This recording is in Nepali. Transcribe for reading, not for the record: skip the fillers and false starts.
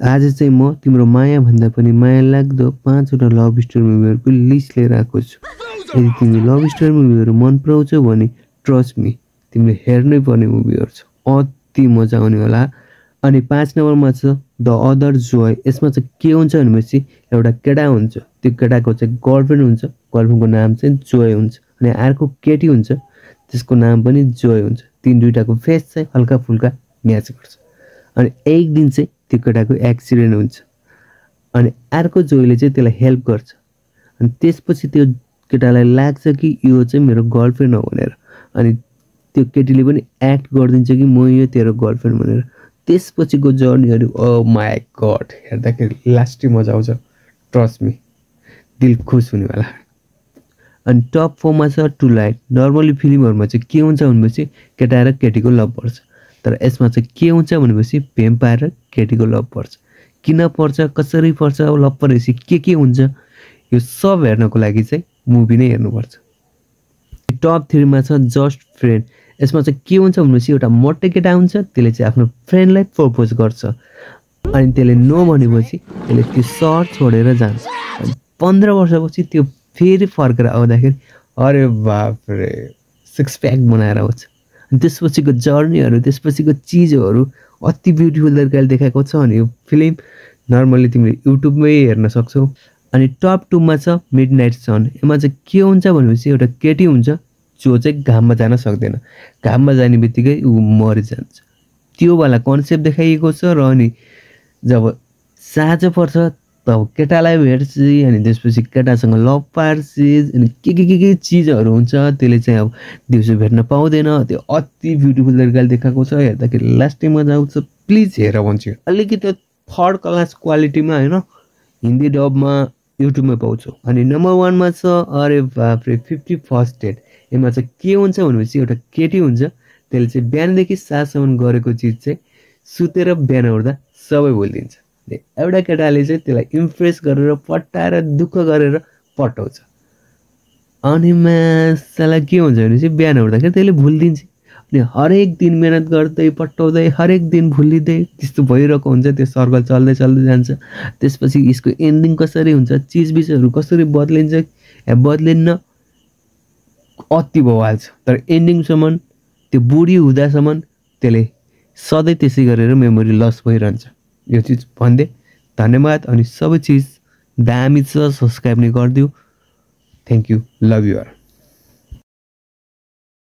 आज चाहिँ म तिम्रो माया भन्दा पनि माया लाग्दो 5 वटा लभ स्टोरी मुभीहरुको लिस्ट लिएर आएको छु। यदि तिमी लभ स्टोरी मुभीहरु मन पराउँछौ भने ट्रस्ट मी तिमीले हेर्नै पर्ने मुभीहरु छ। अति मजा आउने होला। अनि 5 नम्बरमा छ द अदर जोय। यसमा चाहिँ के हुन्छ भनेपछि एउटा केटा हुन्छ, त्यो केटाको चाहिँ गर्लफ्रेन्ड हुन्छ, गर्लफ्रेन्डको नाम चाहिँ जोय हुन्छ अनि अर्को केटी हुन्छ त्यसको नाम पनि जोय हुन्छ। तीन दुईटाको फेस चाहिँ हल्का फुल्का म्याच गर्छ। अनि एक दिन चाहिँ त्यो केटाको एक्सिडेन्ट हुन्छ अनि अर्को जोयले चाहिँ त्यसलाई हेल्प गर्छ अनि त्यसपछि त्यो केटालाई लाग्छ कि यो चाहिँ मेरो गर्लफ्रेन्ड हो भनेर अनि त्यो केटीले पनि एक्ट गरिदिन्छ कि म यो तेरो गर्लफ्रेन्ड भनेर। त्यसपछिको जर्नीहरु ओ माय गॉड हेर्दाखेरि लास्टै मजा आउँछ। ट्रस्ट मी दिल खुश हुनेवाला। अनि टप 4 मा छ टु लाइट। नर्मली फिल्महरुमा चाहिँ के हुन्छ भनेपछि केटा र केटीको लभ पर्छ, तर यसमा चाहिँ के हुन्छ भनेपछि भ्याम्पायर र केटीको लभ पर्छ। किन पर्छ, कसरी पर्छ, लभ परेपछि के हुन्छ, यो सब हेर्नको लागि चाहिँ मुभी नै हेर्नुपर्छ। टप 3 मा छ जस्ट फ्रेन्ड। यसमा चाहिँ के हुन्छ भनेपछि एउटा मोटे केटा हुन्छ, त्यसले चाहिँ आफ्नो फ्रेन्डलाई प्रपोज गर्छ अनि त्यसले नो भनेपछि त्यसले त्यो सहर छोडेर जान्छ। अनि 15 वर्षपछि त्यो फेरि फर्केर आउँदाखेरि अरे बाप रे सिक्स प्याक बनाएर आउँछ। अनि त्यसपछिको जर्नीहरु, त्यसपछिको चीजहरु अति ब्युटीफुल तरिकाले देखाएको छ। अनि यो फिल्म नर्मली तिमीले युट्युबमै हेर्न सक्छौ। अनि टप 2 मा छ मिडनाइट सन। यसमा चाहिँ के हुन्छ भनेपछि एउटा केटी हुन्छ जो चाहिँ घाममा जान सक्दैन, घाममा जाने बित्तिकै उ मरिजान्छ। त्यो वाला कन्सेप्ट देखाइएको छ। र अनि जब साँझ पर्छ तब केटालाई भेट्छ अनि त्यसपछि केटासँग लभ पार्छ अनि के चीजहरु हुन्छ त्यसले चाहिँ अब दिउँसो भेट्न पाउँदैन। त्यो अति ब्युटीफुल तरिकाले देखाएको छ। हेर्दाखेरि लास्टै मजा आउँछ। प्लिज हेर भन्छु। अलिकति थर्ड क्लास क्वालिटीमा हैन, हिन्दी डबमा युट्युबमा पाउँछौ। अनि नम्बर 1 मा छ अरे बाप रे 50 फर्स्ट डेट। यसमा चाहिँ के हुन्छ भनेपछि एउटा केटी हुन्छ, त्यसले चाहिँ बिहानदेखि साँझसम्म गरेको चीज चाहिँ सुतेर बिहान उठ्दा सबै भुलिदिन्छ। एउटा केटाले चाहिँ त्यसलाई इम्प्रेस गरेर पटाएर दुःख गरेर पटाउँछ अनि मासला के हुन्छ भनेपछि बिहान उठ्दाखेरि त्यसले भुलिदिन्छ। अनि हरेक दिन मेहनत गर्दै पटाउँदै हरेक दिन भुलिँदै त्यस्तो भइरहेको हुन्छ। त्यो सर्कल चल्दै जान्छ। त्यसपछि यसको एन्डिङ कसरी हुन्छ, चीजबिजहरु कसरी बदलिन्छ या बदलिन्न अति बवाल छ। तर एन्डिङसम्म त्यो बुढी हुँदासम्म त्यसले सधैँ त्यसै गरेर मेमोरी लस भइरहन्छ। यो चीज भन्दै धन्यवाद। अनि सबै चीज दामी छ, सब्स्क्राइब नै गरिदिऊ। Thank you, love you all.